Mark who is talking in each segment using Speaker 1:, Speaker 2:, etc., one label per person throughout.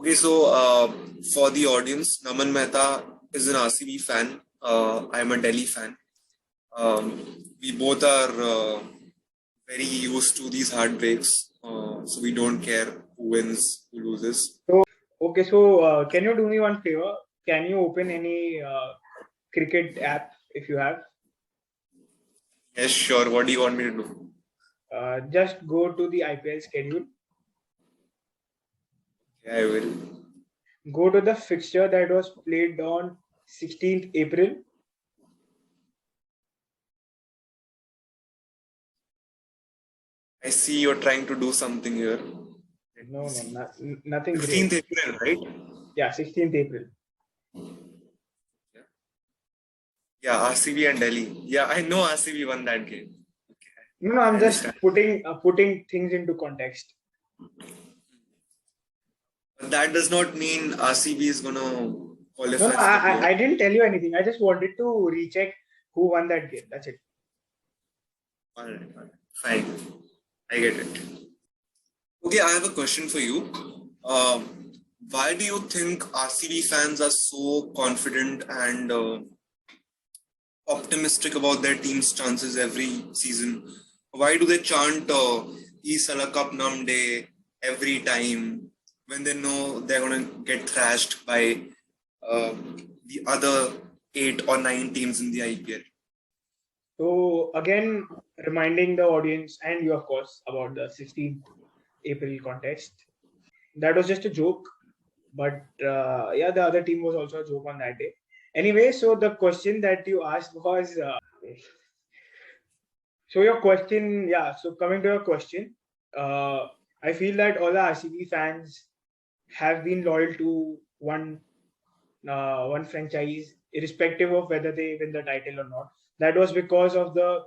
Speaker 1: Okay, so for the audience, Naman Mehta is an RCB fan. I'm a Delhi fan. We both are very used to these heartbreaks, so we don't care who wins, who loses.
Speaker 2: So can you do me one favor? Can you open any cricket app if you have?
Speaker 1: Yes, sure. What do you want me to do?
Speaker 2: Just go to the IPL schedule.
Speaker 1: Yeah, I will.
Speaker 2: Go to the fixture that was played on 16th April.
Speaker 1: I see you're trying to do something here.
Speaker 2: No, nothing
Speaker 1: 15th
Speaker 2: great.
Speaker 1: April, right?
Speaker 2: Yeah, 16th April.
Speaker 1: Yeah, RCB and Delhi. Yeah, I know RCB won that game.
Speaker 2: No, I'm just putting things into context.
Speaker 1: But that does not mean RCB is going to qualify.
Speaker 2: No, I didn't tell you anything. I just wanted to recheck who won that game. That's it.
Speaker 1: All right. Fine. I get it. Okay, I have a question for you. Why do you think RCB fans are so confident and optimistic about their team's chances every season? Why do they chant "Ee Sala Cup Nam Day" every time when they know they're going to get thrashed by the other 8 or 9 teams in the IPL?
Speaker 2: So again, reminding the audience and you, of course, about the 16th April contest. That was just a joke, but yeah, the other team was also a joke on that day. Anyway, so the question that you asked was, so your question, yeah. So coming to your question, I feel that all the RCB fans have been loyal to one franchise, irrespective of whether they win the title or not. That was because of the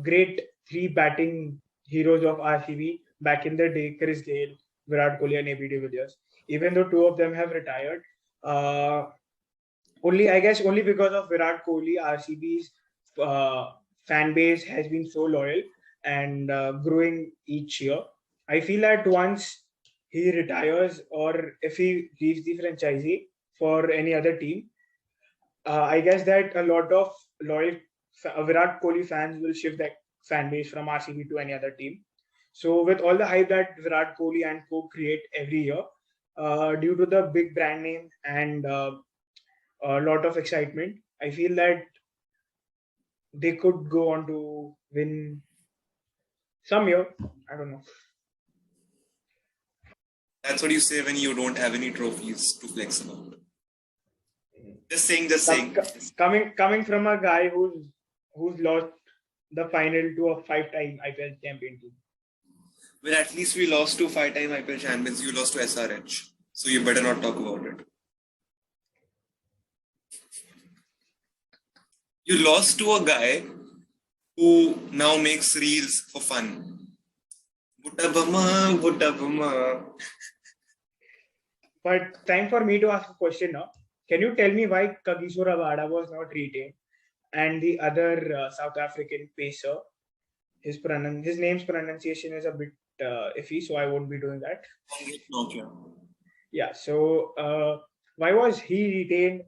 Speaker 2: great 3 batting heroes of RCB back in the day: Chris Gayle, Virat Kohli, and AB de Villiers. Even though 2 of them have retired, only because of Virat Kohli, RCB's fan base has been so loyal and growing each year. I feel that once he retires or if he leaves the franchise for any other team, I guess that a lot of loyal Virat Kohli fans will shift that fan base from RCB to any other team. So with all the hype that Virat Kohli and co create every year, due to the big brand name and a lot of excitement, I feel that they could go on to win some year. I don't know.
Speaker 1: That's what you say when you don't have any trophies to flex about. Just saying.
Speaker 2: Coming from a guy who's lost the final to a 5-time IPL champion team.
Speaker 1: Well, at least we lost to 5-time IPL champions. You lost to SRH, so you better not talk about it. You lost to a guy who now makes reels for fun. Butta
Speaker 2: But time for me to ask a question now. Can you tell me why Kagiso Rabada was not retained and the other South African pacer, his name's pronunciation is a bit iffy, so I won't be doing that. Yeah, so why was he retained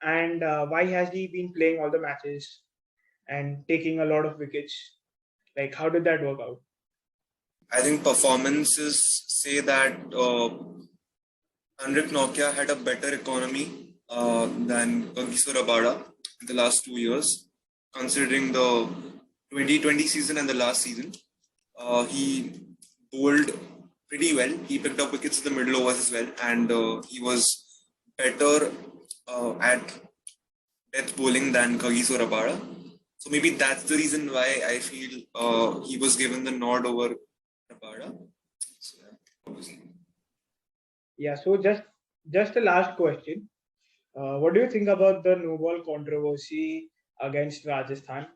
Speaker 2: and why has he been playing all the matches and taking a lot of wickets? Like, how did that work out?
Speaker 1: I think performances say that Henrik Nokia had a better economy than Kagiso Rabada in the last 2 years, considering the 2020 season and the last season. He bowled pretty well. He picked up wickets in the middle overs as well, and he was better at death bowling than Kagiso Rabada. So maybe that's the reason why I feel he was given the nod over Rabada. So,
Speaker 2: yeah, so just a last question. What do you think about the no ball controversy against Rajasthan?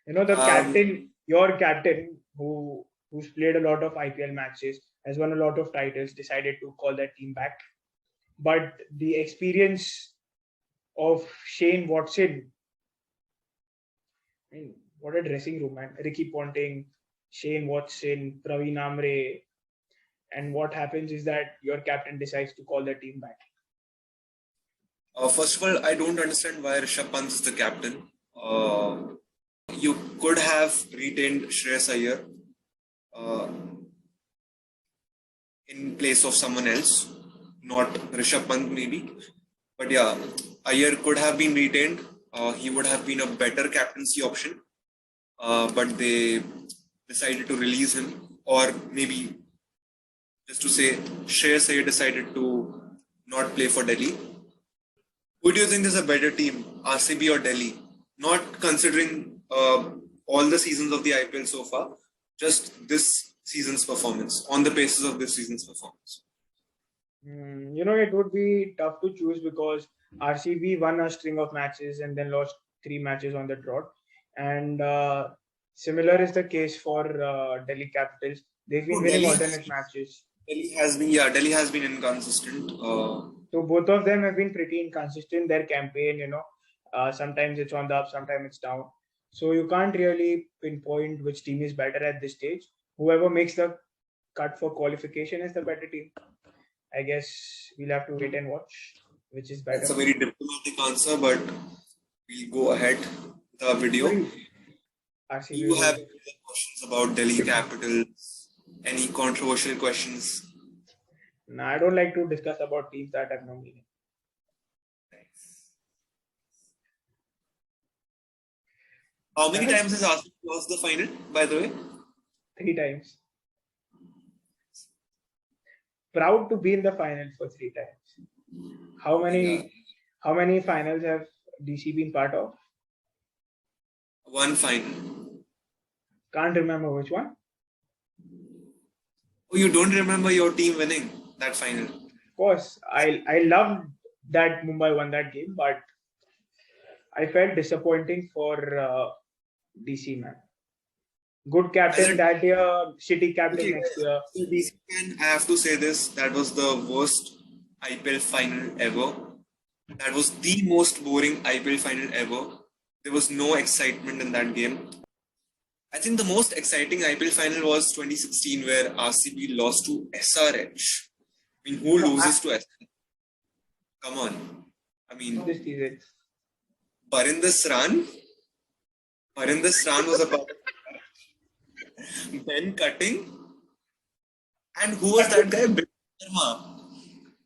Speaker 2: You know, the captain, your captain, who's played a lot of IPL matches, has won a lot of titles, decided to call that team back. But the experience of Shane Watson, I mean, what a dressing room, man. Ricky Ponting, Shane Watson, Praveen Amre, and what happens is that your captain decides to call the team back.
Speaker 1: First of all, I don't understand why Rishabh Pant is the captain. You could have retained Shreyas Iyer in place of someone else, not Rishabh Pant maybe. But yeah, Iyer could have been retained. He would have been a better captaincy option. But they decided to release him, or maybe just to say, Shreyas Iyer decided to not play for Delhi. Who do you think is a better team, RCB or Delhi? Not considering all the seasons of the IPL so far, just this season's performance, on the basis of this season's performance.
Speaker 2: It would be tough to choose because RCB won a string of matches and then lost 3 matches on the trot. And similar is the case for Delhi Capitals. They've been winning alternate matches.
Speaker 1: Delhi has been inconsistent.
Speaker 2: So both of them have been pretty inconsistent. Their campaign, sometimes it's on the up, sometimes it's down. So you can't really pinpoint which team is better at this stage. Whoever makes the cut for qualification is the better team. I guess we'll have to wait and watch which is better.
Speaker 1: That's a very diplomatic answer, but we'll go ahead with our video. Do you have any questions about Delhi Capitals? Any controversial questions?
Speaker 2: No, I don't like to discuss about teams that have no meaning.
Speaker 1: How many times has RCB lost the final, by the way?
Speaker 2: 3 times. Proud to be in the final for 3 times. How many finals have DC been part of?
Speaker 1: 1 final.
Speaker 2: Can't remember which one.
Speaker 1: Oh, you don't remember your team winning that final?
Speaker 2: Of course, I loved that Mumbai won that game, but I felt disappointing for DC, man. Good captain that year, shitty captain next year.
Speaker 1: DC fan, I have to say this, that was the worst IPL final ever. That was the most boring IPL final ever. There was no excitement in that game. I think the most exciting IPL final was 2016 where RCB lost to SRH. I mean, who loses to SRH? Come on. I mean,
Speaker 2: this season.
Speaker 1: Barinder's run was about Ben cutting. And who was that guy? Bipul Sharma.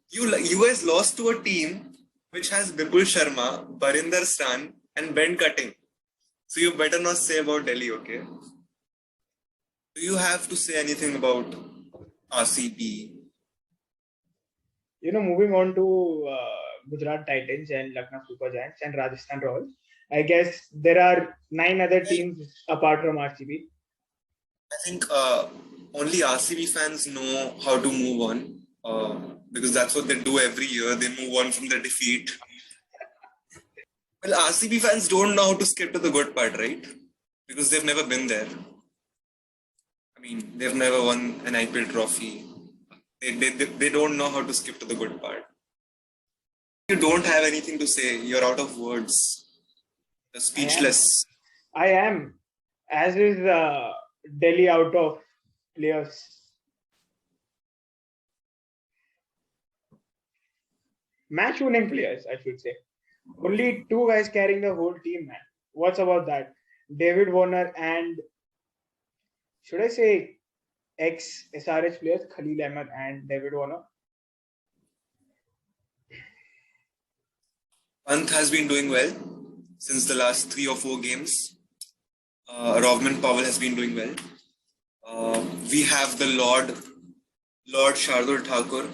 Speaker 1: You guys lost to a team which has Bipul Sharma, Barinder Sran, and Ben cutting. So you better not say about Delhi, okay? Do you have to say anything about RCB?
Speaker 2: Moving on to Gujarat Titans and Lucknow Super Giants and Rajasthan Royals. I guess there are 9 other teams apart from RCB.
Speaker 1: I think only RCB fans know how to move on because that's what they do every year. They move on from the defeat. Well, RCB fans don't know how to skip to the good part, right? Because they've never been there. I mean, they've never won an IPL trophy. They don't know how to skip to the good part. You don't have anything to say. You're out of words. You're speechless.
Speaker 2: I am. As is Delhi out of players. Match winning players, I should say. Only 2 guys carrying the whole team, man. What's about that? David Warner and, should I say, ex-SRH players, Khalil Ahmed and David Warner.
Speaker 1: Pant has been doing well since the last 3 or 4 games. Rovman Powell has been doing well. We have the Lord Shardul Thakur.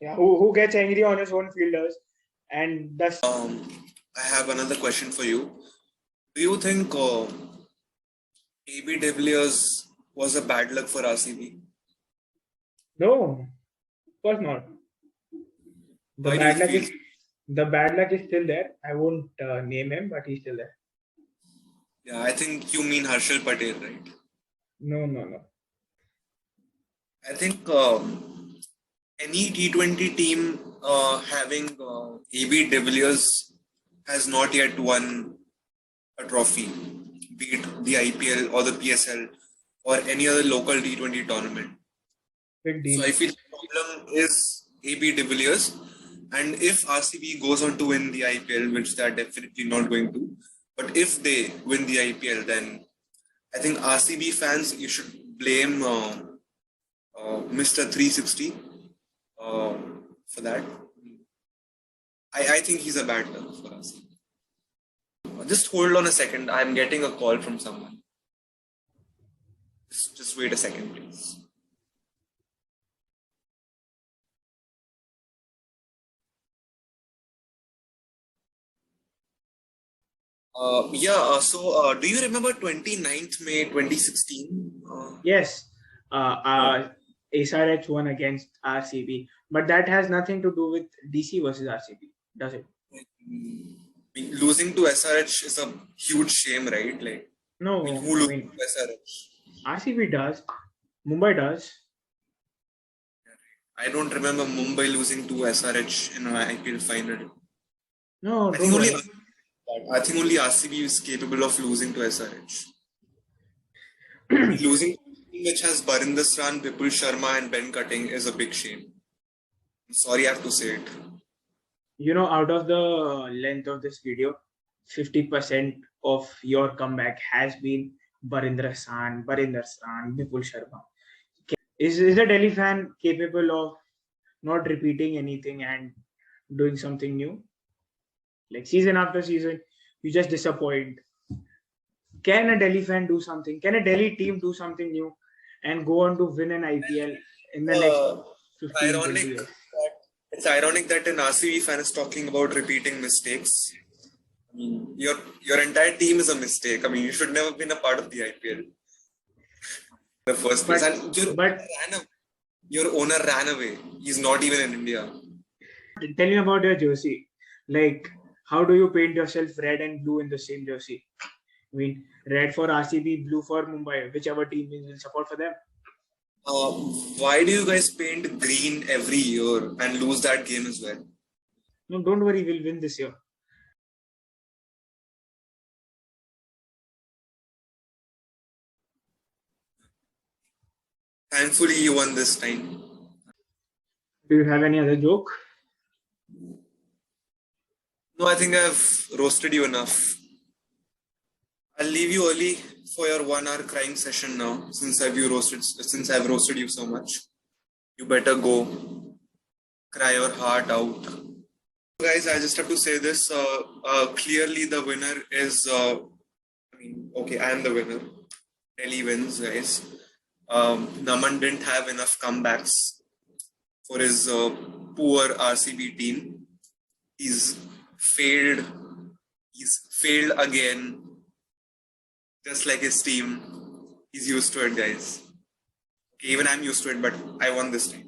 Speaker 2: Yeah, who gets angry on his own fielders and does.
Speaker 1: I have another question for you. Do you think AB de Villiers was a bad luck for RCB?
Speaker 2: No, of course not. The bad luck is still there. I won't name him, but he's still there.
Speaker 1: Yeah, I think you mean Harshal Patel, right?
Speaker 2: No.
Speaker 1: I think any T20 team having AB de Villiers has not yet won a trophy, be it the IPL or the PSL or any other local T20 tournament.
Speaker 2: Big
Speaker 1: So
Speaker 2: deal.
Speaker 1: I feel the problem is AB de Villiers. And if RCB goes on to win the IPL, which they are definitely not going to, but if they win the IPL, then I think RCB fans, you should blame Mr. 360 for that. I think he's a bad luck for us. Just hold on a second. I'm getting a call from someone. Just wait a second, please. Do you remember 29th May 2016?
Speaker 2: Yes, SRH won against RCB, but that has nothing to do with DC versus RCB, does it?
Speaker 1: Losing to SRH is a huge shame, right? Like,
Speaker 2: No,
Speaker 1: who loses to SRH?
Speaker 2: RCB does, Mumbai does.
Speaker 1: I don't remember Mumbai losing to SRH in an IPL final.
Speaker 2: No,
Speaker 1: I think
Speaker 2: don't
Speaker 1: only
Speaker 2: worry.
Speaker 1: RCB is capable of losing to SRH. Losing to a team which has Barinder Sran, Vipul Sharma, and Ben Cutting is a big shame. I'm sorry I have to say it.
Speaker 2: You know, out of the length of this video, 50% of your comeback has been Barinder Sran, Vipul Sharma. Is a Delhi fan capable of not repeating anything and doing something new? Like season after season, you just disappoint. Can a Delhi fan do something? Can a Delhi team do something new and go on to win an IPL in the next 15, 20 years?
Speaker 1: It's ironic that an RCB fan is talking about repeating mistakes. I mean, your entire team is a mistake. I mean, you should never have been a part of the IPL in the first place. And your owner ran away. He's not even in India.
Speaker 2: Tell me about your jersey. Like, how do you paint yourself red and blue in the same jersey? I mean, red for RCB, blue for Mumbai. Whichever team wins, will support for them.
Speaker 1: Why do you guys paint green every year and lose that game as well?
Speaker 2: No, don't worry, we'll win this year.
Speaker 1: Thankfully, you won this time.
Speaker 2: Do you have any other joke?
Speaker 1: No, I think I've roasted you enough. I'll leave you early for your 1 hour crying session now, since I've roasted you so much. You better go cry your heart out. Guys, I just have to say this. Clearly, the winner is. I am the winner. Delhi wins, guys. Naman didn't have enough comebacks for his poor RCB team. He's failed. He's failed again. Just like his team. He's used to it, guys. Okay, even I'm used to it, but I won this time.